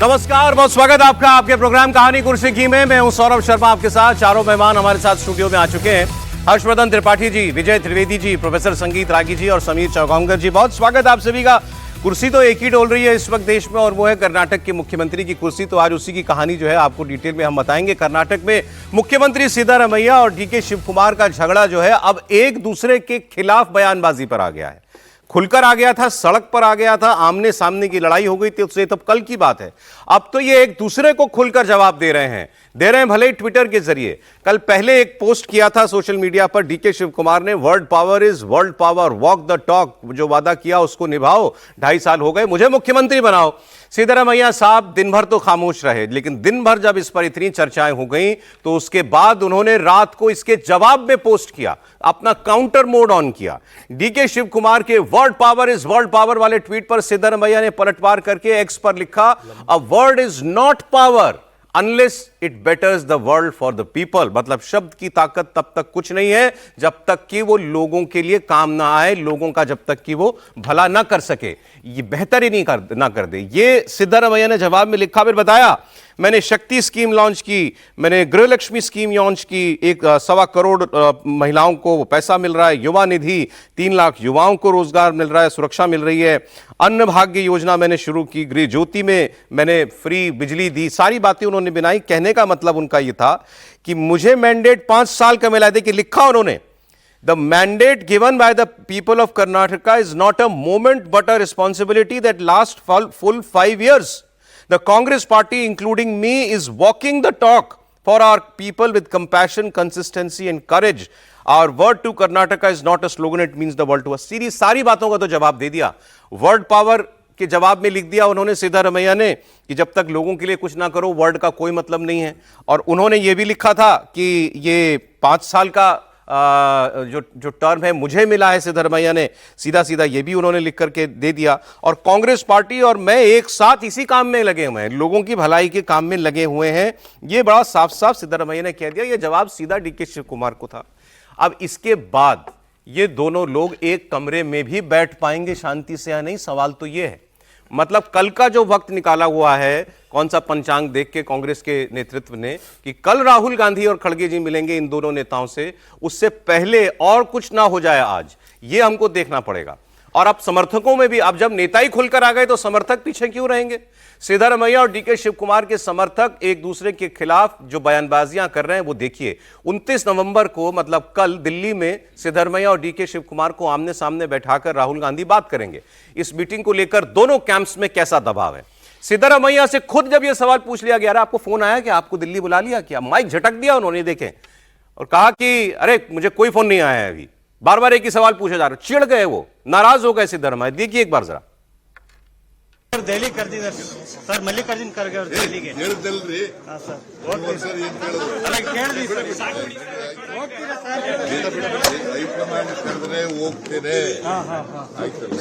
नमस्कार, बहुत स्वागत आपका आपके प्रोग्राम कहानी कुर्सी की में। मैं हूं सौरभ शर्मा, आपके साथ चारों मेहमान हमारे साथ स्टूडियो में आ चुके हैं। हर्षवर्धन त्रिपाठी जी, विजय त्रिवेदी जी, प्रोफेसर संगीत रागी जी और समीर चौगांवकर जी, बहुत स्वागत आप सभी का। कुर्सी तो एक ही डोल रही है इस वक्त देश में, और वो है कर्नाटक के मुख्यमंत्री की कुर्सी। तो आज उसी की कहानी जो है आपको डिटेल में हम बताएंगे। कर्नाटक में मुख्यमंत्री सिद्धारमैया और डीके शिवकुमार का झगड़ा जो है अब एक दूसरे के खिलाफ बयानबाजी पर आ गया है, खुलकर आ गया था, सड़क पर आ गया था, आमने सामने की लड़ाई हो गई थी, उससे तब कल की बात है। अब तो ये एक दूसरे को खुलकर जवाब दे रहे हैं भले ही ट्विटर के जरिए। कल पहले एक पोस्ट किया था सोशल मीडिया पर डीके शिवकुमार ने, world power is world power, walk the talk, जो वादा किया उसको निभाओ, 2.5 साल हो गए, मुझे मुख्यमंत्री बनाओ। सिद्धारमैया साहब दिन भर तो खामोश रहे, लेकिन दिन भर जब इस पर इतनी चर्चाएं हो गई तो उसके बाद उन्होंने रात को इसके जवाब में पोस्ट किया, अपना काउंटर मोड ऑन किया। डीके शिवकुमार के world power is world power वाले ट्वीट पर सिद्धारमैया ने पलटवार करके एक्स पर लिखा, a word is not power unless it बेटर्स the world for the people. मतलब शब्द की ताकत तब तक कुछ नहीं है जब तक कि वो लोगों के लिए काम ना आए, लोगों का जब तक कि वो भला ना कर सके, ये बेहतर ही ना कर दे। ये सिद्धारमैया ने जवाब में लिखा। फिर बताया, मैंने शक्ति स्कीम लॉन्च की, मैंने गृहलक्ष्मी स्कीम लॉन्च की, 1.25 करोड़ महिलाओं को पैसा मिल रहा है, युवा निधि 3 लाख युवाओं को रोजगार मिल रहा है, सुरक्षा मिल रही है, अन्न भाग्य योजना मैंने शुरू की, गृह ज्योति में मैंने फ्री बिजली दी। सारी बातें उन्होंने बनाई। कहने का मतलब उनका यह था कि मुझे मैंडेट 5 साल का मिला। देखिए लिखा उन्होंने, The mandate given by the people of Karnataka is not a moment but a responsibility that lasts full 5 years. The Congress party, including me, is walking the talk for our people with compassion, consistency and courage. Our word to Karnataka is not a slogan, it means the world to us. सारी बातों का तो जवाब दे दिया। Word power के जवाब में लिख दिया उन्होंने सिद्धारमैया ने कि जब तक लोगों के लिए कुछ ना करो वर्ड का कोई मतलब नहीं है। और उन्होंने ये भी लिखा था कि ये 5 साल का जो टर्म है मुझे मिला है। सिद्धारमैया ने सीधा सीधा ये भी उन्होंने लिख करके दे दिया। और कांग्रेस पार्टी और मैं एक साथ इसी काम में लगे हुए हैं, लोगों की भलाई के काम में लगे हुए हैं, ये बड़ा साफ साफ सिद्धारमैया ने कह दिया। ये जवाब सीधा डीके शिवकुमार को था। अब इसके बाद ये दोनों लोग एक कमरे में भी बैठ पाएंगे शांति से या नहीं, सवाल तो ये है। मतलब कल का जो वक्त निकाला हुआ है, कौन सा पंचांग देख के कांग्रेस के नेतृत्व ने, कि कल राहुल गांधी और खड़गे जी मिलेंगे इन दोनों नेताओं से, उससे पहले और कुछ ना हो जाए आज, ये हमको देखना पड़ेगा। और अब समर्थकों में भी, अब जब नेता ही खुलकर आ गए तो समर्थक पीछे क्यों रहेंगे? सिद्धारमैया और डीके शिवकुमार के समर्थक एक दूसरे के खिलाफ जो बयानबाजियां कर रहे हैं वो देखिए। 29 नवंबर को, मतलब कल, दिल्ली में सिद्धारमैया और डीके शिवकुमार को आमने सामने बैठाकर राहुल गांधी बात करेंगे। इस मीटिंग को लेकर दोनों कैंप्स में कैसा दबाव है? सिद्धारमैया से खुद जब यह सवाल पूछ लिया गया, आपको फोन आया कि आपको दिल्ली बुला लिया क्या? माइक झटक दिया उन्होंने, देखें, और कहा कि अरे मुझे कोई फोन नहीं आया है अभी। बार बार एक ही सवाल पूछा जा रहा, चिढ़ गए, वो नाराज हो गए सिद्धारमैया। देखिए एक बार जरा। ದೆಹಲಿ ಕರೆದಿದ್ದಾರೆ ಸರ್, ಮಲ್ಲಿಕಾರ್ಜುನ್ ಖರ್ಗೆ ಅವರು ದೆಹಲಿಗೆ ಹೇಳಿದಲ್ರಿ. ಹಾಂ ಸರ್, ಓಕೆ ಸರ್, ಏನು ಕೇಳಿದ್ರು ಅಲ್ಲ, ಕೇಳಿದ್ವಿ ಸರ್, ಹೋಗ್ತೀರಾ ಸರ್? ಹೈಕಮಾಂಡ್ ಕರೆದ್ರೆ ಹೋಗ್ತೇನೆ. ಹಾಂ ಹಾಂ ಹಾಂ, ಆಯ್ತಲ್ಲ,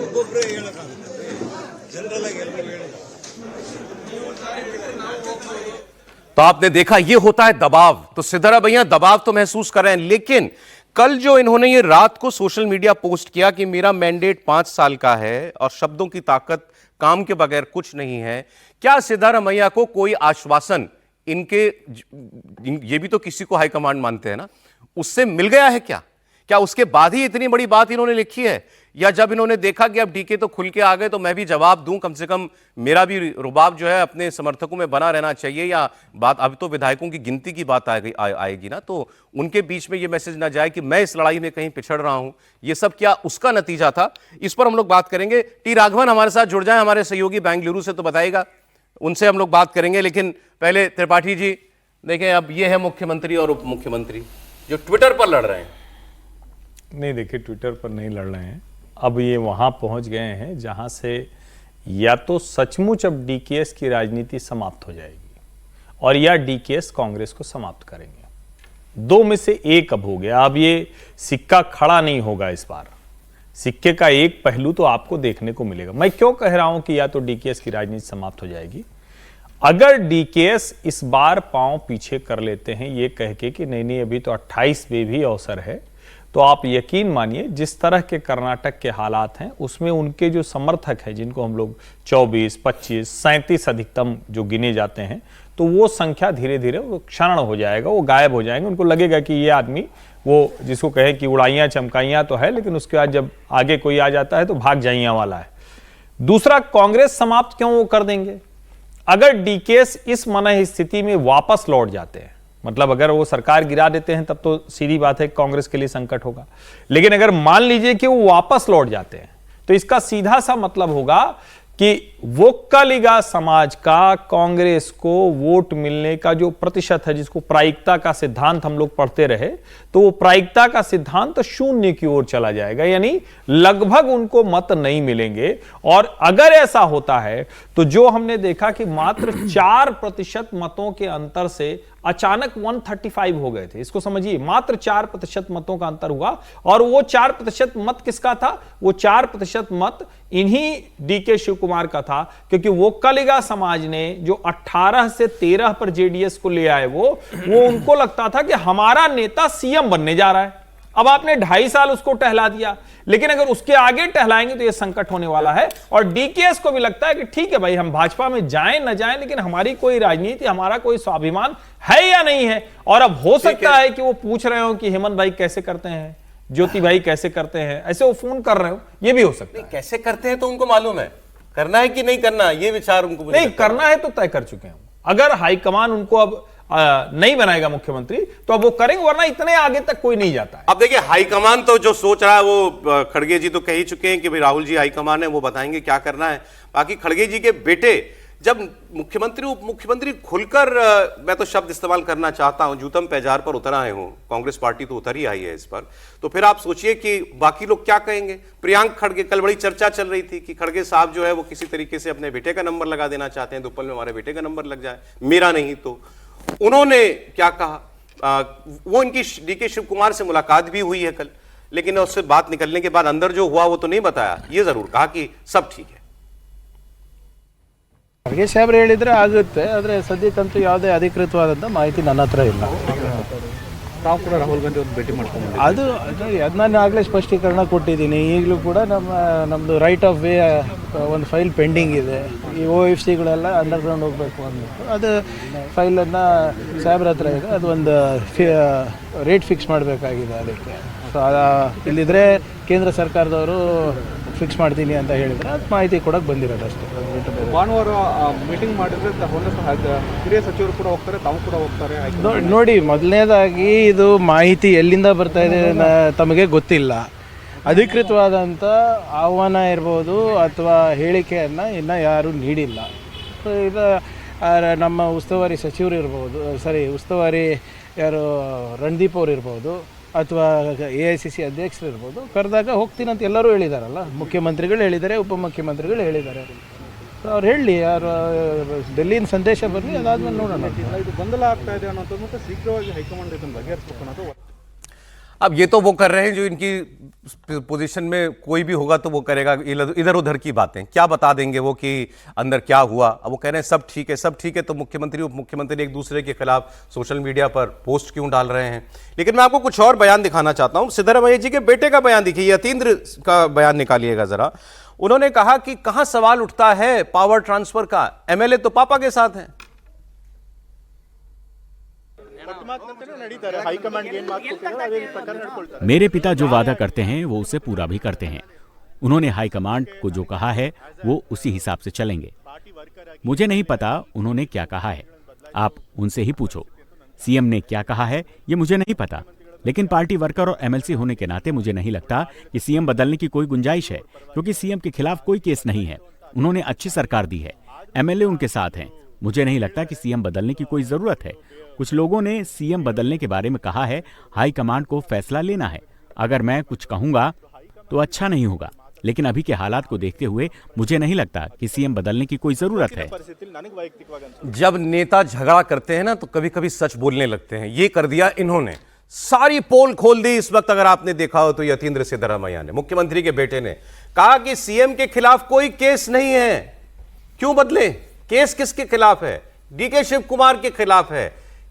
ಒಬ್ಬೊಬ್ಬರೇ ಹೇಳೋಕ್ಕಾಗುತ್ತೆ, ಜನರಲ್ ಆಗಿ ಎಲ್ಲರೂ ಹೇಳಿ. तो आपने देखा, ये होता है दबाव। तो सिद्धारमैया दबाव तो महसूस कर रहे हैं, लेकिन कल जो इन्होंने ये रात को सोशल मीडिया पोस्ट किया कि मेरा मैंडेट 5 साल का है और शब्दों की ताकत काम के बगैर कुछ नहीं है, क्या सिद्धारमैया को कोई आश्वासन इनके, ये भी तो किसी को हाईकमांड मानते हैं ना, उससे मिल गया है क्या? क्या उसके बाद ही इतनी बड़ी बात इन्होंने लिखी है, या जब इन्होंने देखा कि अब डीके तो खुल के आ गए तो मैं भी जवाब दूं, कम से कम मेरा भी रुबाब जो है अपने समर्थकों में बना रहना चाहिए, या बात अब तो विधायकों की गिनती की बात आएगी ना, तो उनके बीच में ये मैसेज ना जाए कि मैं इस लड़ाई में कहीं पिछड़ रहा हूं। ये सब क्या उसका नतीजा था? इस पर हम लोग बात करेंगे। टी राघवन हमारे साथ जुड़ जाए, हमारे सहयोगी बेंगलुरु से, तो बताइएगा, उनसे हम लोग बात करेंगे। लेकिन पहले त्रिपाठी जी, देखें, अब ये है मुख्यमंत्री और उप मुख्यमंत्री जो ट्विटर पर लड़ रहे हैं। नहीं, देखिए, ट्विटर पर नहीं लड़ रहे हैं। अब ये वहां पहुंच गए हैं जहां से या तो सचमुच अब डीकेएस की राजनीति समाप्त हो जाएगी और या डीकेएस कांग्रेस को समाप्त करेंगे। दो में से एक अब हो गया। अब ये सिक्का खड़ा नहीं होगा इस बार। सिक्के का एक पहलू तो आपको देखने को मिलेगा। मैं क्यों कह रहा हूं कि या तो डीकेएस की राजनीति समाप्त हो जाएगी, अगर डीकेएस इस बार पांव पीछे कर लेते हैं ये कह के कि नहीं नहीं, अभी तो 28 में भी अवसर है, तो आप यकीन मानिए जिस तरह के कर्नाटक के हालात हैं उसमें उनके जो समर्थक हैं, जिनको हम लोग 24, 25, 37 अधिकतम जो गिने जाते हैं, तो वो संख्या धीरे धीरे वो क्षरण हो जाएगा, वो गायब हो जाएंगे। उनको लगेगा कि ये आदमी, वो जिसको कहें कि उड़ाइयाँ चमकाइयाँ तो है, लेकिन उसके बाद जब आगे कोई आ जाता है तो भाग जाइयाँ वाला है। दूसरा, कांग्रेस समाप्त क्यों वो कर देंगे? अगर डीकेएस इस मनः स्थिति में वापस लौट जाते हैं, मतलब अगर वो सरकार गिरा देते हैं, तब तो सीधी बात है कांग्रेस के लिए संकट होगा। लेकिन अगर मान लीजिए कि वो वापस लौट जाते हैं, तो इसका सीधा सा मतलब होगा कि वोक्कालिगा समाज का कांग्रेस को वोट मिलने का जो प्रतिशत है, जिसको प्रायिकता का सिद्धांत हम लोग पढ़ते रहे, तो वो प्रायिकता का सिद्धांत शून्य की ओर चला जाएगा, यानी लगभग उनको मत नहीं मिलेंगे। और अगर ऐसा होता है तो जो हमने देखा कि मात्र 4% मतों के अंतर से अचानक 135 हो गए थे, इसको समझिए, मात्र 4% मतों का अंतर हुआ। और वो 4% मत किसका था? वो 4% मत इन्हीं डीके शिव कुमार का था, क्योंकि वोक्कालिगा समाज ने जो 18 से 13 पर जेडीएस को ले आए, वो उनको लगता था कि हमारा नेता सीएम बनने जा रहा है। अब आपने 2.5 साल उसको टहला दिया, लेकिन अगर उसके आगे टहलाएंगे तो यह संकट होने वाला है। और डीकेएस को भी लगता है कि ठीक है भाई, हम भाजपा में जाएं न जाएं, लेकिन हमारी कोई राजनीति, हमारा कोई स्वाभिमान है या नहीं है। और अब हो सकता है कि वो पूछ रहे हो कि हेमंत भाई कैसे करते हैं, ज्योति भाई कैसे करते हैं, ऐसे वो फोन कर रहे हो, ये भी हो सकता है। कैसे करते हैं तो उनको मालूम है, करना है कि नहीं करना, ये विचार उनको नहीं करना है तो तय कर चुके हैं। अगर हाईकमान उनको अब नहीं बनाएगा मुख्यमंत्री, तो अब वो करेंगे, वरना इतने आगे तक कोई नहीं जाता है। अब देखिए, हाईकमान तो जो सोच रहा है वो खड़गे जी तो कह ही चुके हैं कि भाई राहुल जी हाईकमान है, वो बताएंगे क्या करना है। बाकी खड़गे जी के बेटे जब मुख्यमंत्री उप मुख्यमंत्री खुलकर, मैं तो शब्द इस्तेमाल करना चाहता हूं, जूतम पैजार पर उतर आए हों, कांग्रेस पार्टी तो उतर ही आई है इस पर, तो फिर आप सोचिए कि बाकी लोग क्या कहेंगे। प्रियांक खड़गे, कल बड़ी चर्चा चल रही थी कि खड़गे साहब जो है वो किसी तरीके से अपने बेटे का नंबर लगा देना चाहते हैं, दुप्पल में हमारे बेटे का नंबर लग जाए, मेरा नहीं। तो उन्होंने क्या कहा, वो इनकी डीके शिव कुमार से मुलाकात भी हुई है कल, लेकिन उससे बात निकलने के बाद अंदर जो हुआ वो तो नहीं बताया, ये जरूर कहा कि सब ठीक है। ಖರ್ಗೆ ಸಾಹೇಬ್ರು ಹೇಳಿದ್ರೆ ಆಗುತ್ತೆ, ಆದರೆ ಸದ್ಯಕ್ಕಂತೂ ಯಾವುದೇ ಅಧಿಕೃತವಾದಂಥ ಮಾಹಿತಿ ನನ್ನ ಹತ್ರ ಇಲ್ಲ. ತಾವು ಕೂಡ ರಾಹುಲ್ ಗಾಂಧಿ ಒಂದು ಭೇಟಿ ಮಾಡ್ಕೊಂಡು ಅದು ನಾನು ಆಗಲೇ ಸ್ಪಷ್ಟೀಕರಣ ಕೊಟ್ಟಿದ್ದೀನಿ. ಈಗಲೂ ಕೂಡ ನಮ್ಮದು ರೈಟ್ ಆಫ್ ವೇ ಒಂದು ಫೈಲ್ ಪೆಂಡಿಂಗ್ ಇದೆ. ಈ OFCಗಳೆಲ್ಲ ಅಂಡರ್ಗ್ರೌಂಡ್ ಹೋಗಬೇಕು ಅಂದ್ಬಿಟ್ಟು ಅದು ಫೈಲನ್ನು ಸಾಹೇಬ್ರ ಹತ್ರ ಇದೆ. ಅದು ಒಂದು ರೇಟ್ ಫಿಕ್ಸ್ ಮಾಡಬೇಕಾಗಿದೆ ಅದಕ್ಕೆ. ಸೊ ಇಲ್ಲಿದ್ರೆ ಕೇಂದ್ರ ಸರ್ಕಾರದವರು ಫಿಕ್ಸ್ ಮಾಡ್ತೀನಿ ಅಂತ ಹೇಳಿದ್ರೆ ಅದು ಮಾಹಿತಿ ಕೊಡೋಕೆ ಬಂದಿರೋದು ಅಷ್ಟೇ. ಭಾನುವಾರ ಮೀಟಿಂಗ್ ಮಾಡಿದ್ರೆ ಹಿರಿಯ ಸಚಿವರು ಕೂಡ ಹೋಗ್ತಾರೆ, ತಾವು ಕೂಡ ಹೋಗ್ತಾರೆ. ನೋಡಿ, ಮೊದಲನೇದಾಗಿ ಇದು ಮಾಹಿತಿ ಎಲ್ಲಿಂದ ಬರ್ತಾ ಇದೆ ತಮಗೆ ಗೊತ್ತಿಲ್ಲ. ಅಧಿಕೃತವಾದಂಥ ಆಹ್ವಾನ ಇರ್ಬೋದು ಅಥವಾ ಹೇಳಿಕೆಯನ್ನು ಇನ್ನೂ ಯಾರೂ ನೀಡಿಲ್ಲ. ಸೊ ಇದು ನಮ್ಮ ಉಸ್ತುವಾರಿ ಸಚಿವರು ಇರ್ಬೋದು, ಉಸ್ತುವಾರಿ ಯಾರು ರಣದೀಪ್ ಅವರು ಇರ್ಬೋದು, ಅಥವಾ AICC ಅಧ್ಯಕ್ಷರು ಇರ್ಬೋದು, ಕರೆದಾಗ ಹೋಗ್ತೀನಿ ಅಂತ ಎಲ್ಲರೂ ಹೇಳಿದಾರಲ್ಲ. ಮುಖ್ಯಮಂತ್ರಿಗಳು ಹೇಳಿದ್ದಾರೆ, ಉಪಮುಖ್ಯಮಂತ್ರಿಗಳು ಹೇಳಿದ್ದಾರೆ. ಅವ್ರು ಹೇಳಿ, ಯಾರು ಡೆಲ್ಲಿಯಿಂದ ಸಂದೇಶ ಬರಲಿ, ಅದಾದ್ಮೇಲೆ ನೋಡೋಣ. ಇದು ಗೊಂದಲ ಆಗ್ತಾ ಇದೆ ಅನ್ನೋದು ಮತ್ತೆ ಶೀಘ್ರವಾಗಿ ಹೈಕಮಾಂಡ್ ಇದನ್ನು ಬಗೆಹರಿಸಬೇಕು ಅನ್ನೋದು. अब ये तो वो कर रहे हैं जो इनकी पोजीशन में कोई भी होगा तो वो करेगा इधर उधर की बातें, क्या बता देंगे वो कि अंदर क्या हुआ। अब वो कह रहे हैं सब ठीक है, सब ठीक है, तो मुख्यमंत्री उप मुख्यमंत्री एक दूसरे के खिलाफ सोशल मीडिया पर पोस्ट क्यों डाल रहे हैं। लेकिन मैं आपको कुछ और बयान दिखाना चाहता हूं। सिद्धरामैया जी के बेटे का बयान देखिए, यतीन्द्र का बयान निकालिएगा जरा। उन्होंने कहा कि कहां सवाल उठता है पावर ट्रांसफर का, MLA तो पापा के साथ हैं। मेरे पिता जो वादा करते हैं वो उसे पूरा भी करते हैं। उन्होंने हाईकमांड को जो कहा है वो उसी हिसाब से चलेंगे। मुझे नहीं पता उन्होंने क्या कहा है, आप उनसे ही पूछो। सीएम ने क्या कहा है ये मुझे नहीं पता, लेकिन पार्टी वर्कर और MLC होने के नाते मुझे नहीं लगता कि सीएम बदलने की कोई गुंजाइश है, क्योंकि सीएम के खिलाफ कोई केस नहीं है। उन्होंने अच्छी सरकार दी है, MLA उनके साथ हैं। मुझे नहीं लगता कि सीएम बदलने की कोई जरूरत है। कुछ लोगों ने सीएम बदलने के बारे में कहा है, हाईकमांड को फैसला लेना है। अगर मैं कुछ कहूंगा तो अच्छा नहीं होगा, लेकिन अभी के हालात को देखते हुए मुझे नहीं लगता कि सीएम बदलने की कोई जरूरत है। जब नेता झगड़ा करते हैं ना तो कभी कभी सच बोलने लगते हैं, ये कर दिया इन्होंने, सारी पोल खोल दी इस वक्त। अगर आपने देखा हो तो यतीन्द्र सिद्धरामैया ने, मुख्यमंत्री के बेटे ने कहा कि सीएम के खिलाफ कोई केस नहीं है, क्यों बदले, केस किसके खिलाफ है, डीके शिव कुमार के खिलाफ है।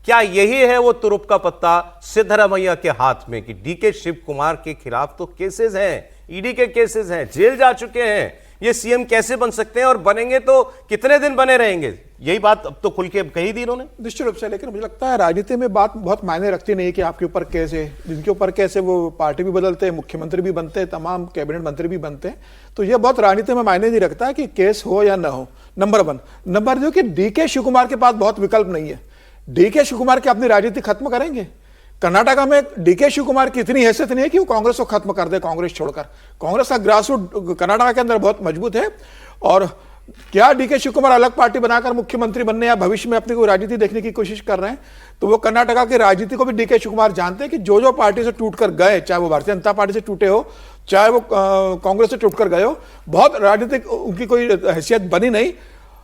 क्या यही है वो तुरुप का पत्ता सिद्धरामैया के हाथ में कि डीके शिव कुमार के खिलाफ तो केसेस हैं, ईडी के केसेस हैं, जेल जा चुके हैं, ये सीएम कैसे बन सकते हैं और बनेंगे तो कितने दिन बने रहेंगे? यही बात अब तो खुल के कही दी इन्होंने। निश्चित रूप से, लेकिन मुझे लगता है राजनीति में बात बहुत मायने रखती नहीं कि आपके ऊपर केस है। जिनके ऊपर केस है वो पार्टी भी बदलते हैं, मुख्यमंत्री भी बनते हैं, तमाम कैबिनेट मंत्री भी बनते हैं। तो ये बहुत राजनीति में मायने नहीं रखता कि केस हो या ना हो, नंबर 1। नंबर 2 कि डीके शिव कुमार के पास बहुत विकल्प नहीं है। डीके शिव कुमार की अपनी राजनीति खत्म करेंगे। कर्नाटका में डीके शिव कुमार की इतनी हैसियत नहीं है कि वो कांग्रेस को खत्म कर दे, कांग्रेस छोड़कर। कांग्रेस का ग्रासरूट कर्नाटका के अंदर बहुत मजबूत है। और क्या डीके शिव कुमार अलग पार्टी बनाकर मुख्यमंत्री बनने या भविष्य में अपनी कोई राजनीति देखने की कोशिश कर रहे हैं? तो वो कर्नाटका की राजनीति को भी डीके शिव कुमार जानते हैं कि जो जो पार्टी से टूटकर गए, चाहे वो भारतीय जनता पार्टी से टूटे हो, चाहे वो कांग्रेस से टूटकर गए हो, बहुत राजनीतिक उनकी कोई हैसियत बनी नहीं,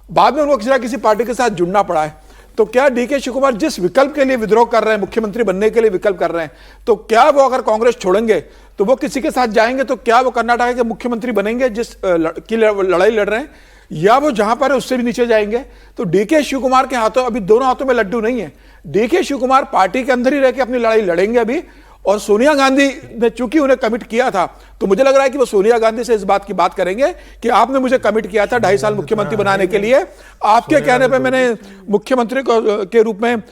बाद में उनको किसी ना किसी पार्टी के साथ जुड़ना पड़ा है। तो क्या डीके शिव कुमार जिस विकल्प के लिए विद्रोह कर रहे हैं, मुख्यमंत्री बनने के लिए विकल्प कर रहे हैं, तो क्या वो अगर कांग्रेस छोड़ेंगे तो वो किसी के साथ जाएंगे? तो क्या वो कर्नाटक के मुख्यमंत्री बनेंगे जिस की लड़ाई लड़ रहे हैं, या वो जहां पर है उससे भी नीचे जाएंगे? तो डीके शिव कुमार के हाथों, अभी दोनों हाथों में लड्डू नहीं है। डीके शिव कुमार पार्टी के अंदर ही रह के अपनी लड़ाई लड़ेंगे अभी। और सोनिया गांधी ने चूंकि उन्हें कमिट किया था, तो मुझे लग रहा है कि वो सोनिया गांधी से इस बात की बात करेंगे कि आपने मुझे कमिट किया था 2.5 साल मुख्यमंत्री बनाने के लिए, आपके कहने पे मैंने मुख्यमंत्री के रूप में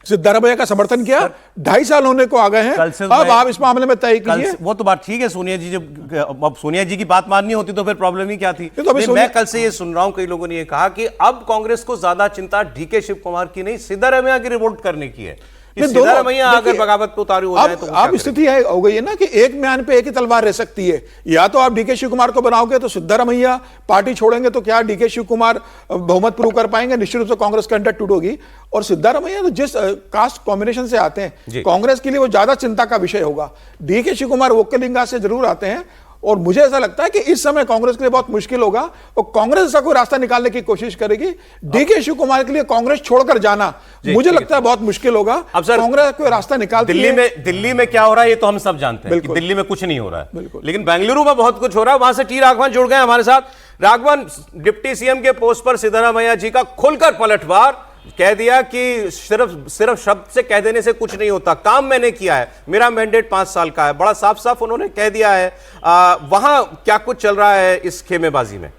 सिद्धरामैया का समर्थन किया, 2.5 साल होने को आ गए हैं, अब आप इस मामले में तय कीजिए। वो तो बात ठीक है, सोनिया जी जब अब सोनिया जी की बात माननी होती तो फिर प्रॉब्लम ही क्या थी? तो मैं कल से ये सुन रहा हूं, कई लोगों ने ये कहा कि अब कांग्रेस को ज्यादा चिंता डीके शिव कुमार की नहीं, सिद्धरामैया की रिवोल्ट करने की है। सिद्धरामैया अगर बगावत पे उतारू हो जाए तो अब स्थिति है हो गई है ना कि एक म्यान पे एक ही तलवार रह सकती है। या तो आप डीके शिव कुमार को बनाओगे तो सिद्धरामैया पार्टी छोड़ेंगे तो क्या डीके शिव कुमार बहुमत प्रूव कर पाएंगे? निश्चित रूप से कांग्रेस का अंडर टूटोगी। और सिद्धरामैया तो जिस कास्ट कॉम्बिनेशन से आते हैं, कांग्रेस के लिए वो ज्यादा चिंता का विषय होगा। डीके शिव कुमार वोकलिंगा से जरूर आते हैं, और मुझे ऐसा लगता है कि इस समय कांग्रेस के लिए बहुत मुश्किल होगा और कांग्रेस ऐसा कोई रास्ता निकालने की कोशिश करेगी। डीके शिव कुमार के लिए कांग्रेस छोड़कर जाना मुझे लगता है बहुत मुश्किल होगा। अब सर, कांग्रेस कोई रास्ता निकाल दिल्ली में क्या हो रहा है ये तो हम सब जानते हैं कि दिल्ली में कुछ नहीं हो रहा है, लेकिन बेंगलुरु में बहुत कुछ हो रहा है। वहां से टी राघवन जुड़ गए हमारे साथ। राघवन, डिप्टी सीएम के पोस्ट पर सिद्धरामैया जी का खुलकर पलटवार, कह दिया कि सिर्फ शब्द से कह देने से कुछ नहीं होता, काम मैंने किया है, मेरा मैंडेट 5 साल का है, बड़ा साफ साफ उन्होंने कह दिया है। वहां क्या कुछ चल रहा है इस खेमेबाजी में?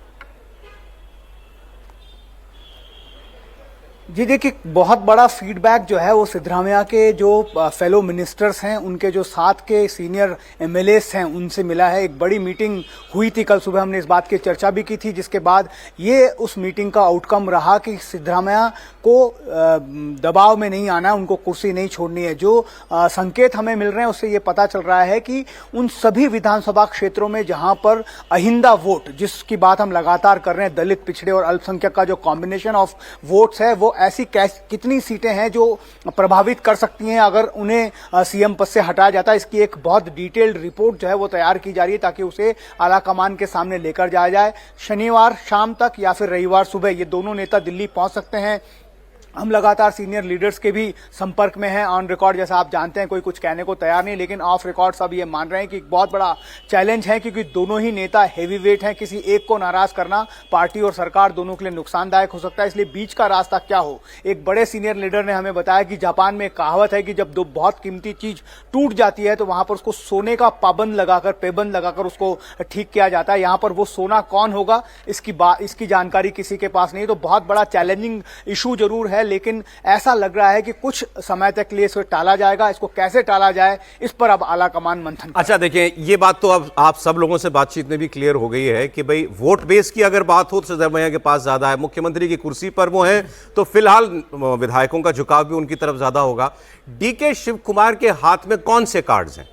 जी देखिए, बहुत बड़ा फीडबैक जो है वो सिद्धरामैया के जो फेलो मिनिस्टर्स हैं, उनके जो साथ के सीनियर एमएलएस हैं, उनसे मिला है। एक बड़ी मीटिंग हुई थी कल सुबह, हमने इस बात की चर्चा भी की थी, जिसके बाद ये उस मीटिंग का आउटकम रहा कि सिद्धरामैया को दबाव में नहीं आना, उनको कुर्सी नहीं छोड़नी है। जो संकेत हमें मिल रहे हैं उससे ये पता चल रहा है कि उन सभी विधानसभा क्षेत्रों में जहां पर अहिंदा वोट, जिसकी बात हम लगातार कर रहे हैं, दलित, पिछड़े और अल्पसंख्यक का जो कॉम्बिनेशन ऑफ वोट्स है, वो ऐसी कितनी सीटें हैं जो प्रभावित कर सकती हैं अगर उन्हें सीएम पद से हटाया जाता है। इसकी एक बहुत डिटेल्ड रिपोर्ट जो है वो तैयार की जा रही है ताकि उसे आला कमान के सामने लेकर जाया जाए। शनिवार शाम तक या फिर रविवार सुबह ये दोनों नेता दिल्ली पहुंच सकते हैं। हम लगातार सीनियर लीडर्स के भी संपर्क में हैं। ऑन रिकॉर्ड जैसा आप जानते हैं कोई कुछ कहने को तैयार नहीं, लेकिन ऑफ रिकॉर्ड सब ये मान रहे हैं कि बहुत बड़ा चैलेंज है, क्योंकि दोनों ही नेता हेवी वेट हैं। किसी एक को नाराज करना पार्टी और सरकार दोनों के लिए नुकसानदायक हो सकता है, इसलिए बीच का रास्ता क्या हो। एक बड़े सीनियर लीडर ने हमें बताया कि जापान में एक कहावत है कि जब दो बहुत कीमती चीज टूट जाती है तो वहां पर उसको सोने का पेबंद लगाकर उसको ठीक किया जाता है। यहाँ पर वो सोना कौन होगा इसकी जानकारी किसी के पास नहीं। तो बहुत बड़ा चैलेंजिंग इशू जरूर है, लेकिन ऐसा लग रहा है कि कुछ समय तक लिए इसको टाला जाएगा। इसको कैसे टाला जाए इस पर अब आला कमान मंथन। अच्छा देखिए, ये बात तो अब आप सब लोगों से बातचीत में भी क्लियर हो गई है कि भाई वोट बेस की अगर बात हो तो सिद्धरामैया के पास ज्यादा है, मुख्यमंत्री की कुर्सी पर वो है, तो फिलहाल विधायकों का झुकाव भी उनकी तरफ ज्यादा होगा। डीके शिव कुमार के हाथ में कौन से कार्ड्स हैं?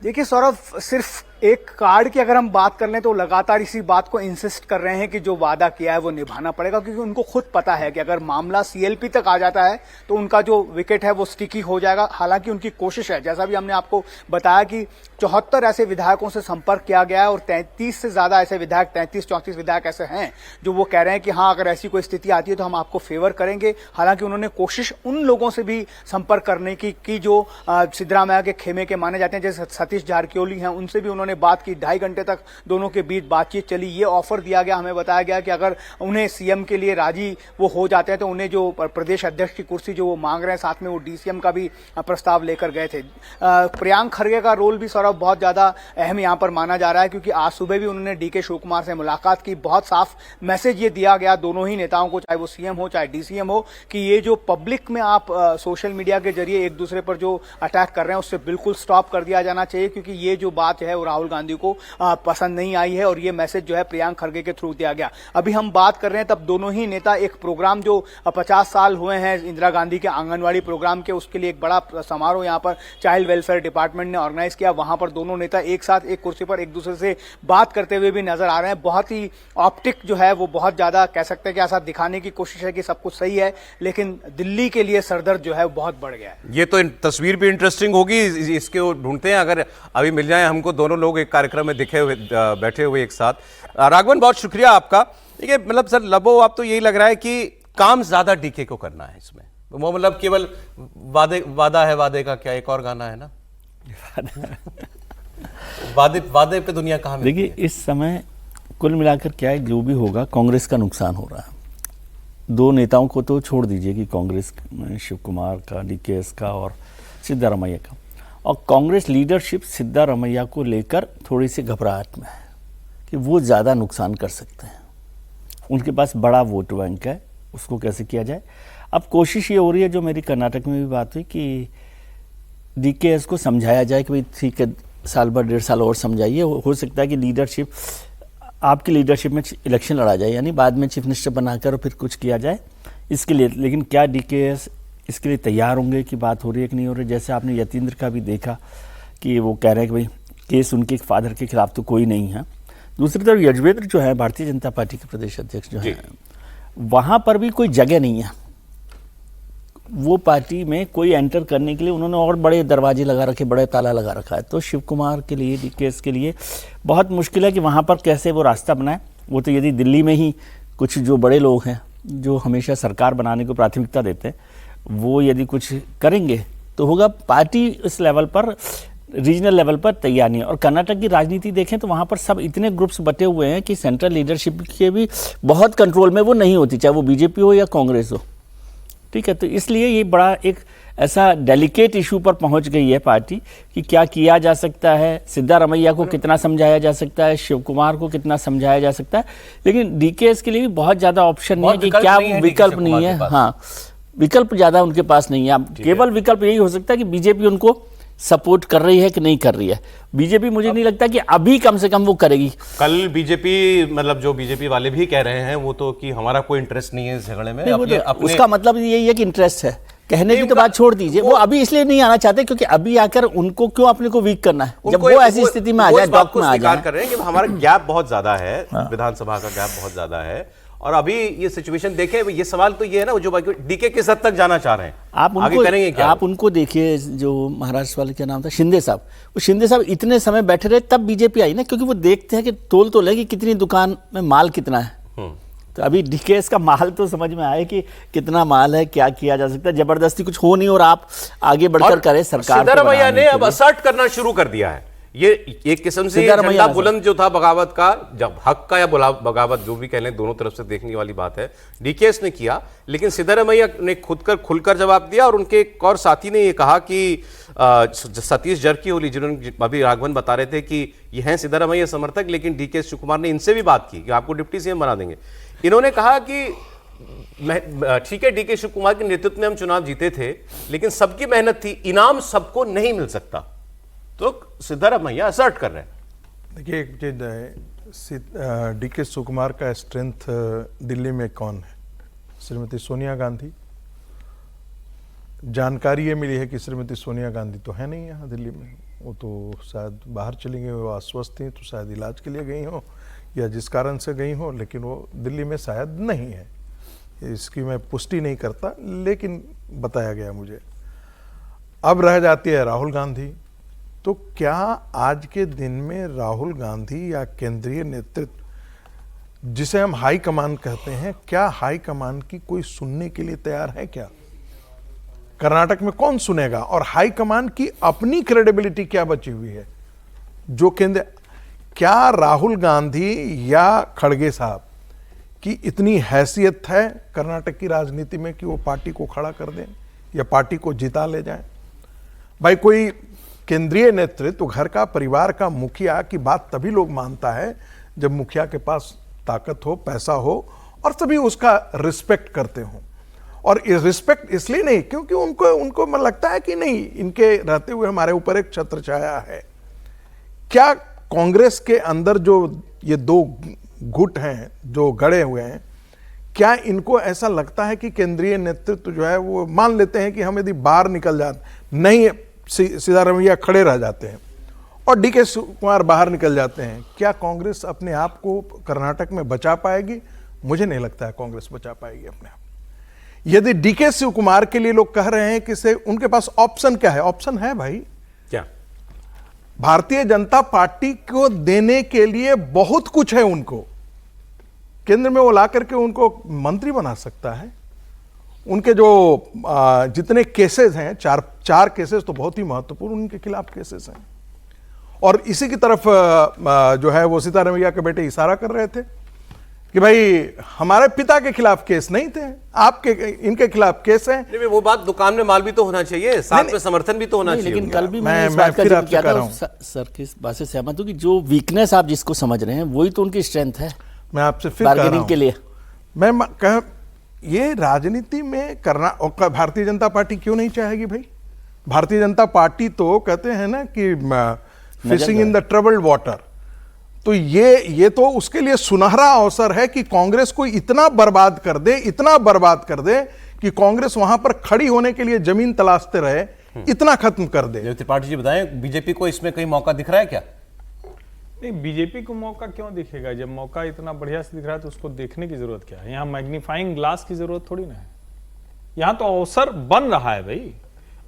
देखिए सौरभ, सिर्फ एक कार्ड की अगर हम बात कर लें तो लगातार इसी बात को इंसिस्ट कर रहे हैं कि जो वादा किया है वो निभाना पड़ेगा, क्योंकि उनको खुद पता है कि अगर मामला सीएलपी तक आ जाता है तो उनका जो विकेट है वो स्टिकी हो जाएगा। हालांकि उनकी कोशिश है, जैसा भी हमने आपको बताया कि 74 ऐसे विधायकों से संपर्क किया गया है और 33 से ज्यादा ऐसे विधायक, 33-34 विधायक ऐसे हैं जो वो कह रहे हैं कि हाँ, अगर ऐसी कोई स्थिति आती है तो हम आपको फेवर करेंगे। हालांकि उन्होंने कोशिश उन लोगों से भी संपर्क करने की जो सिद्धरामैया के खेमे के माने जाते हैं, जैसे सतीश जारकिहोली हैं, उनसे भी उन्होंने उन्होंने बात की, 2.5 घंटे तक दोनों के बीच बातचीत चली। ये ऑफर दिया गया, हमें बताया गया कि अगर उन्हें सीएम के लिए राजी वो हो जाते हैं तो उन्हें जो प्रदेश अध्यक्ष की कुर्सी जो वो मांग रहे हैं, साथ में वो डीसीएम का भी प्रस्ताव लेकर गए थे। प्रियांक खड़गे का रोल भी सौरभ बहुत ज्यादा अहम यहाँ पर माना जा रहा है, क्योंकि आज सुबह भी उन्होंने डीके शिव कुमार से मुलाकात की। बहुत साफ मैसेज ये दिया गया दोनों ही नेताओं को, चाहे वो सीएम हो चाहे डीसीएम हो, कि ये जो पब्लिक में आप सोशल मीडिया के जरिए एक दूसरे पर जो अटैक कर रहे हैं उससे बिल्कुल स्टॉप कर दिया जाना चाहिए, क्योंकि ये जो बात है वो राहुल गांधी को पसंद नहीं आई है। और ये मैसेज जो है प्रियांक खड़गे के थ्रू दिया गया। अभी हम बात कर रहे हैं तब दोनों ही नेता एक प्रोग्राम जो 50 साल हुए हैं इंदिरा गांधी के आंगनवाड़ी प्रोग्राम के, उसके लिए एक बड़ा समारोह यहाँ पर चाइल्ड वेलफेयर डिपार्टमेंट ने ऑर्गेनाइज किया। वहां पर दोनों नेता एक साथ एक कुर्सी पर एक दूसरे से बात करते हुए भी नजर आ रहे हैं। बहुत ही ऑप्टिक जो है वो बहुत ज्यादा कह सकते हैं कि ऐसा दिखाने की कोशिश है कि सब कुछ सही है, लेकिन दिल्ली के लिए सरदर्द जो है वो बहुत बढ़ गया है। ये तो तस्वीर भी इंटरेस्टिंग होगी, इसके वो ढूंढते हैं, अगर अभी मिल जाए हमको दोनों लोग एक कार्यक्रम में दिखे हुए बैठे हुए एक साथ। राघवन, बहुत शुक्रिया आपका। देखिए, मतलब सर लबो आप तो यही लग रहा है कि काम ज्यादा डीके को करना है इसमें, वो मतलब केवल वादा है, वादे का क्या एक और गाना है ना, वादे पे दुनिया कहाँ। देखिए, इस समय कुल मिलाकर क्या है, जो भी होगा कांग्रेस का नुकसान हो रहा है। दो नेताओं को तो छोड़ दीजिए कि कांग्रेस शिव कुमार का, डीकेएस का और सिद्धारमैया का, और कांग्रेस लीडरशिप सिद्धारमैया को लेकर थोड़ी सी घबराहट में है कि वो ज़्यादा नुकसान कर सकते हैं। उनके पास बड़ा वोट बैंक है, उसको कैसे किया जाए। अब कोशिश ये हो रही है, जो मेरी कर्नाटक में भी बात हुई, कि डीकेएस को समझाया जाए कि भाई ठीक है, साल भर 1.5 साल और समझाइए, हो सकता है कि लीडरशिप, आपकी लीडरशिप में इलेक्शन लड़ा जाए, यानी बाद में चीफ मिनिस्टर बनाकर फिर कुछ किया जाए इसके लिए। लेकिन क्या डीकेएस इसके लिए तैयार होंगे की बात हो रही है कि नहीं हो रही। जैसे आपने यतीन्द्र का भी देखा कि वो कह रहे हैं कि भाई केस उनके फादर के खिलाफ तो कोई नहीं है। दूसरी तरफ यजुवेंद्र जो है भारतीय जनता पार्टी के प्रदेश अध्यक्ष जो है, वहाँ पर भी कोई जगह नहीं है। वो पार्टी में कोई एंटर करने के लिए उन्होंने और बड़े दरवाजे लगा रखे, बड़े ताला लगा रखा है। तो शिव कुमार के लिए, डीकेएस के लिए बहुत मुश्किल है कि वहाँ पर कैसे वो रास्ता बनाए। वो तो यदि दिल्ली में ही कुछ जो बड़े लोग हैं जो हमेशा सरकार बनाने को प्राथमिकता देते हैं, वो यदि कुछ करेंगे तो होगा। पार्टी इस लेवल पर, रीजनल लेवल पर तैयार नहीं है। और कर्नाटक की राजनीति देखें तो वहाँ पर सब इतने ग्रुप्स बटे हुए हैं कि सेंट्रल लीडरशिप के भी बहुत कंट्रोल में वो नहीं होती, चाहे वो बीजेपी हो या कांग्रेस हो। ठीक है, तो इसलिए ये बड़ा एक ऐसा डेलिकेट इशू पर पहुंच गई है पार्टी कि क्या किया जा सकता है, सिद्धारमैया को कितना समझाया जा सकता है, शिव कुमार को कितना समझाया जा सकता है। लेकिन डीकेएस के लिए भी बहुत ज़्यादा ऑप्शन नहीं है कि क्या विकल्प नहीं है। हाँ, विकल्प ज़्यादा उनके पास नहीं है। अब केवल विकल्प यही हो सकता है कि बीजेपी उनको सपोर्ट कर रही है कि नहीं कर रही है। बीजेपी मुझे नहीं लगता कि अभी कम से कम वो करेगी। कल बीजेपी, मतलब जो बीजेपी वाले भी कह रहे हैं वो तो कि हमारा कोई इंटरेस्ट नहीं है इस झगड़े में। उसका मतलब यही है कि इंटरेस्ट है, कहने की तो बात छोड़ दीजिए। वो अभी इसलिए नहीं आना चाहते क्योंकि अभी आकर उनको क्यों अपने को वीक करना है, जब वो ऐसी स्थिति में आ जाए, डॉक में आ जाए। कर रहे हैं कि हमारा गैप बहुत ज्यादा है, विधानसभा का गैप बहुत ज्यादा है। और अभी ये सिचुएशन देखें, ये सवाल तो ये है ना, जो डीके किस हद तक जाना चाह रहे हैं, आप उनको आगे करेंगे क्या? आप उनको देखिए, जो महाराष्ट्र वाले क्या नाम था, शिंदे साहब, वो शिंदे साहब इतने समय बैठे रहे तब बीजेपी आई ना, क्योंकि वो देखते हैं कि तोल है कि कितनी दुकान में माल कितना है। तो अभी डीकेएस का माल तो समझ में आए कि कितना माल है, क्या किया जा सकता है। जबरदस्ती कुछ हो नहीं और आप आगे बढ़कर करें। सरकार सिद्धारमैया ने अब असर्ट करना शुरू कर दिया है। ये एक किस्म से झंडा बुलंद जो था बगावत का, जब हक का या बगावत जो भी कह लें, दोनों तरफ से देखने वाली बात है, डीकेएस ने किया। लेकिन सिद्धारमैया ने खुलकर जवाब दिया। और उनके एक और साथी ने ये कहा कि सतीश जरकीहोली, जिन्होंने अभी राघवन बता रहे थे कि ये हैं सिद्धारमैया समर्थक, लेकिन डीके शिव कुमार ने इनसे भी बात की कि आपको डिप्टी सीएम बना देंगे। इन्होंने कहा कि ठीक है, डीके शिव कुमार के नेतृत्व में हम चुनाव जीते थे, लेकिन सबकी मेहनत थी, इनाम सबको नहीं मिल सकता। तो सिद्धारमैया असर्ट कर रहे हैं। देखिए, एक चीज है, डीके शिव कुमार का स्ट्रेंथ दिल्ली में कौन है? श्रीमती सोनिया गांधी। जानकारी ये मिली है कि श्रीमती सोनिया गांधी तो है नहीं यहाँ दिल्ली में, वो तो शायद बाहर चली गई, वो अस्वस्थ थी, तो शायद इलाज के लिए गई हो या जिस कारण से गई हो, लेकिन वो दिल्ली में शायद नहीं है। इसकी मैं पुष्टि नहीं करता, लेकिन बताया गया मुझे। अब रह जाती है राहुल गांधी। तो क्या आज के दिन में राहुल गांधी या केंद्रीय नेतृत्व, जिसे हम हाई कमान कहते हैं, क्या हाई कमान की कोई सुनने के लिए तैयार है? क्या कर्नाटक में कौन सुनेगा? और हाई कमान की अपनी क्रेडिबिलिटी क्या बची हुई है? जो केंद्र, क्या राहुल गांधी या खड़गे साहब की इतनी हैसियत है कर्नाटक की राजनीति में कि वो पार्टी को खड़ा कर दें या पार्टी को जिता ले जाएं? भाई कोई केंद्रीय नेतृत्व, घर का, परिवार का मुखिया की बात तभी लोग मानता है जब मुखिया के पास ताकत हो, पैसा हो और तभी उसका रिस्पेक्ट करते हो। और रिस्पेक्ट इसलिए नहीं क्योंकि उनको मन लगता है कि नहीं, इनके रहते हुए हमारे ऊपर एक छत्र छाया है। क्या कांग्रेस के अंदर जो ये दो गुट हैं जो गड़े हुए हैं, क्या इनको ऐसा लगता है कि केंद्रीय नेतृत्व जो है वो मान लेते हैं कि हम यदि बाहर निकल जाते, नहीं सीधा रवैया खड़े रह जाते हैं और डीके शिवकुमार बाहर निकल जाते हैं, क्या कांग्रेस अपने आप को कर्नाटक में बचा पाएगी? मुझे नहीं लगता है कांग्रेस बचा पाएगी अपने आप। यदि डीके शिवकुमार के लिए लोग कह रहे हैं कि से उनके पास ऑप्शन क्या है, ऑप्शन है भाई, क्या भारतीय जनता पार्टी को देने के लिए बहुत कुछ है। उनको केंद्र में वो ला करके उनको मंत्री बना सकता है। उनके जो जितने केसेस हैं, चार केसेस तो बहुत ही महत्वपूर्ण उनके खिलाफ केसेस हैं। और इसी की तरफ जो है वो सीतारमैया के बेटे इशारा कर रहे थे कि भाई हमारे पिता के खिलाफ केस नहीं थे, आपके इनके खिलाफ केस हैं। नहीं, वो बात दुकान में माल भी तो होना चाहिए, साथ में समर्थन भी तो होना चाहिए। लेकिन कल भी मैं इस बात का फिर जिक्र आपसे किया कह रहा था, हूं। सर की इस बात से सहमत हूं कि जो वीकनेस आप जिसको समझ रहे हैं वही तो उनकी स्ट्रेंथ है मैं आपसे फिर कह रहा बार्गेनिंग हूं, के लिए। मैं ये राजनीति में करना, और भारतीय जनता पार्टी क्यों नहीं चाहेगी भाई? भारतीय जनता पार्टी तो कहते हैं ना कि fishing in the troubled water. तो ये तो उसके लिए सुनहरा अवसर है कि कांग्रेस को इतना बर्बाद कर दे, इतना बर्बाद कर दे कि कांग्रेस वहां पर खड़ी होने के लिए जमीन तलाशते रहे, इतना खत्म कर दे। त्रिपाठी जी बताएं, बीजेपी को इसमें कहीं मौका दिख रहा है क्या? नहीं, बीजेपी को मौका क्यों दिखेगा? जब मौका इतना बढ़िया से दिख रहा है तो उसको देखने की जरूरत क्या है? यहाँ मैग्नीफाइंग ग्लास की जरूरत थोड़ी ना है, यहाँ तो अवसर बन रहा है भाई।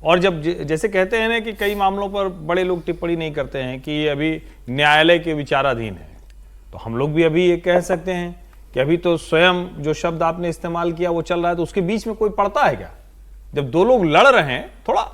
और जब जैसे कहते हैं ना कि कई मामलों पर बड़े लोग टिप्पणी नहीं करते हैं कि ये अभी न्यायालय के विचाराधीन है, तो हम लोग भी अभी ये कह सकते हैं कि अभी तो स्वयं जो शब्द आपने इस्तेमाल किया वो चल रहा है, तो उसके बीच में कोई पड़ता है क्या? जब दो लोग लड़ रहे हैं, थोड़ा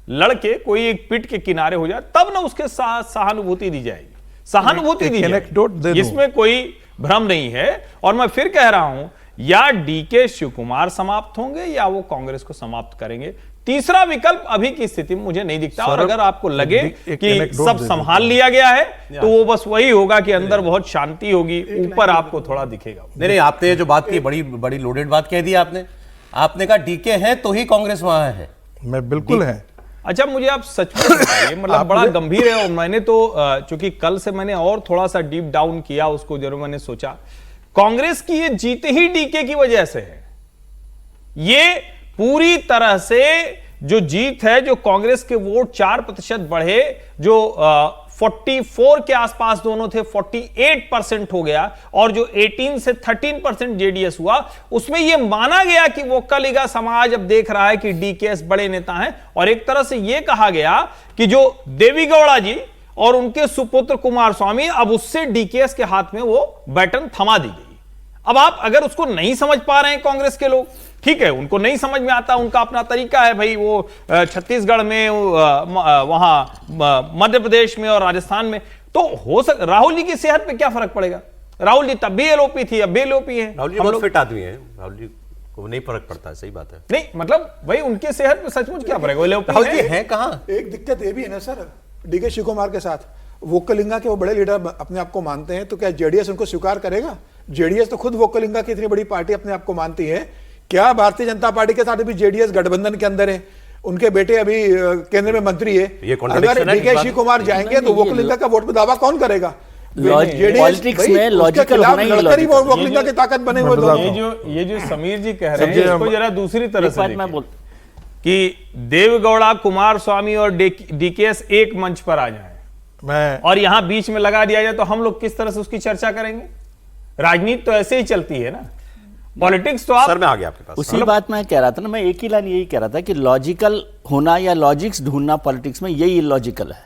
लड़के कोई एक पिट के किनारे हो जाए तब ना उसके साथ सहानुभूति दी जाएगी, सहानुभूति दी जाएगी, इसमें कोई भ्रम नहीं है। और मैं फिर कह रहा हूं, या डीके शिवकुमार समाप्त होंगे या वो कांग्रेस को समाप्त करेंगे। तीसरा विकल्प अभी की स्थिति में मुझे नहीं दिखता। और अगर आपको लगे कि सब संभाल लिया गया है तो वो बस वही होगा कि अंदर बहुत शांति होगी, ऊपर आपको थोड़ा दिखेगा। नहीं, आपने जो बात की बड़ी बड़ी लोडेड बात कह दी आपने कहा डीके है तो ही कांग्रेस वहां है। मैं बिल्कुल है। अच्छा, मुझे आप सचमुच बताइए, मतलब बड़ा गंभीर है। और मैंने तो चूंकि कल से मैंने और थोड़ा सा डीप डाउन किया उसको, जरूर मैंने सोचा कांग्रेस की ये जीत ही डीके की वजह से है। ये पूरी तरह से जो जीत है, जो कांग्रेस के वोट 4% बढ़े, जो 44 के आसपास दोनों थे, 48% हो गया, और जो 18 से 13% जेडीएस हुआ, उसमें यह माना गया कि वोक्कालिगा समाज अब देख रहा है कि डीकेएस बड़े नेता हैं। और एक तरह से यह कहा गया कि जो देवी गौड़ा जी और उनके सुपुत्र कुमार स्वामी, अब उससे डीकेएस के हाथ में वो बैटन थमा दी गई। अब आप अगर उसको नहीं समझ पा रहे हैं कांग्रेस के लोग, ठीक है, उनको नहीं समझ में आता, उनका अपना तरीका है भाई। वो छत्तीसगढ़ में, वहां मध्य प्रदेश में और राजस्थान में तो हो राहुल जी की सेहत पे क्या फर्क पड़ेगा? राहुल जी तब भी एलओपी थी, अब भी एलओपी है। राहुल जी बहुत फिट आदमी है, राहुल जी को नहीं फर्क पड़ता है, सही बात है। नहीं, मतलब भाई उनके सेहत पे सचमुच क्या फर्क है? राहुल जी है कहां? एक दिक्कत ये भी है ना सर, डीके शिवकुमार के साथ वोक्कलिंगा के वो बड़े लीडर अपने आप को मानते हैं, तो क्या जेडीएस उनको स्वीकार करेगा? जेडीएस तो खुद वोक्कलिंगा की इतनी बड़ी पार्टी अपने आप को मानती है। क्या भारतीय जनता पार्टी के साथ अभी जेडीएस गठबंधन के अंदर है? उनके बेटे अभी केंद्र में मंत्री है। अगर डीके शिवकुमार जाएंगे तो वोक्कलिंगा का वोट पे दावा कौन करेगा? पॉलिटिक्स में लॉजिकल होना ही लॉजिकल। वोक्कलिंगा की ताकत बने हुए ये जो समीर जी कह रहे हैं, इसको जरा दूसरी तरह से मैं बोल कि देवगौड़ा, कुमार स्वामी और डीकेएस एक मंच पर आ जाए और यहां बीच में लगा दिया जाए, तो हम लोग किस तरह से उसकी चर्चा करेंगे? राजनीति तो ऐसे ही चलती है ना, पॉलिटिक्स तो आप सर में आ गया आपके पास। उसी बात मैं कह रहा था ना, मैं एक ही लाइन यही कह रहा था कि लॉजिकल होना या लॉजिक्स ढूंढना पॉलिटिक्स में यही इलॉजिकल है।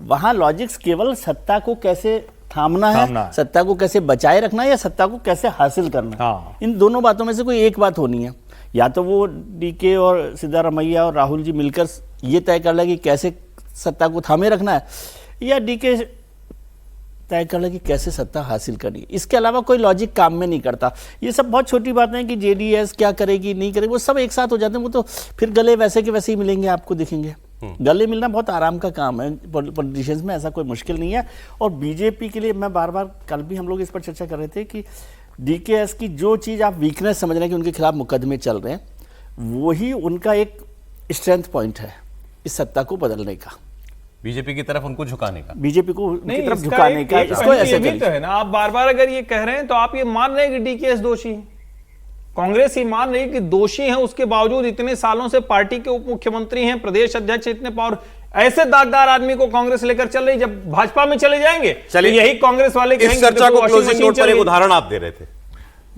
वहां लॉजिक्स केवल सत्ता को कैसे थामना है, सत्ता को कैसे बचाए रखना है या सत्ता को कैसे हासिल करना है, इन दोनों बातों में से कोई एक बात होनी है। या तो वो डीके और सिद्धारमैया और राहुल जी मिलकर ये तय कर ले कि कैसे सत्ता को थामे रखना है, या डीके तय कर ले कि कैसे सत्ता हासिल करनी है। इसके अलावा कोई लॉजिक काम में नहीं करता। ये सब बहुत छोटी बातें हैं कि जेडीएस क्या करेगी नहीं करेगी, वो सब एक साथ हो जाते हैं। वो तो फिर गले वैसे के वैसे ही मिलेंगे, आपको दिखेंगे। गले मिलना बहुत आराम का काम है पॉलिटिशियंस में, ऐसा कोई मुश्किल नहीं है। और बीजेपी के लिए मैं बार बार, कल भी हम लोग इस पर चर्चा कर रहे थे कि डीकेएस की जो चीज़ आप वीकनेस समझ रहे हैं कि उनके खिलाफ मुकदमे चल रहे हैं, वही उनका एक स्ट्रेंथ पॉइंट है इस सत्ता को बदलने का, बीजेपी की तरफ उनको झुकाने का, बीजेपी को नहीं, की तरफ इसका झुकाने का। इसको ऐसे ये भी तो है ना, आप बार बार अगर ये कह रहे हैं तो आप ये मान रहे हैं कि डीकेएस दोषी है। कांग्रेस ही मान रही है कि दोषी हैं, उसके बावजूद इतने सालों से पार्टी के उप मुख्यमंत्री हैं, प्रदेश अध्यक्ष, इतने पावर, ऐसे दागदार आदमी को कांग्रेस लेकर चल रही, जब भाजपा में चले जाएंगे चलिए यही कांग्रेस वाले इस चर्चा को क्लोजिंग नोट पर एक उदाहरण आप दे रहे थे।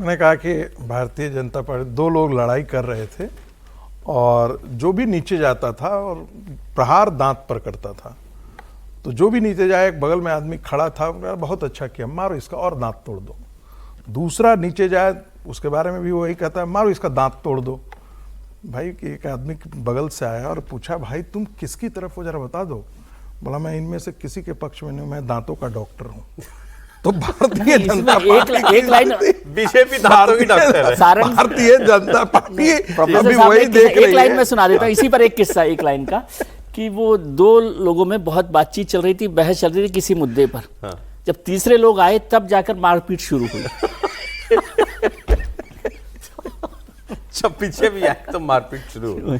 मैंने कहा कि भारतीय जनता पार्टी, दो लोग लड़ाई कर रहे थे और जो भी नीचे जाता था और प्रहार दांत पर करता था, तो जो भी नीचे जाए, एक बगल में आदमी खड़ा था, बहुत अच्छा किया, मारो इसका और दांत तोड़ दो। दूसरा नीचे जाए, उसके बारे में भी वही कहता है, मारो इसका दांत तोड़ दो। भाई कि एक आदमी बगल से आया और पूछा, भाई तुम किसकी तरफ हो, जरा बता दो। बोला, मैं इनमें से किसी के पक्ष में नहीं, मैं दांतों का डॉक्टर हूँ। तो भारतीय जनता पार्टी, एक लाइन बीजेपी दांतों की डॉक्टर है, भारतीय जनता पार्टी अभी वही देख एक रही लाइन है। में सुना देता हूँ इसी पर एक किस्सा, एक लाइन का, कि वो दो लोगों में बहुत बातचीत चल रही थी, बहस चल रही थी किसी मुद्दे पर। हाँ। जब तीसरे लोग आए तब जाकर मारपीट शुरू हुई। जब पीछे भी आए तो मारपीट शुरू हो।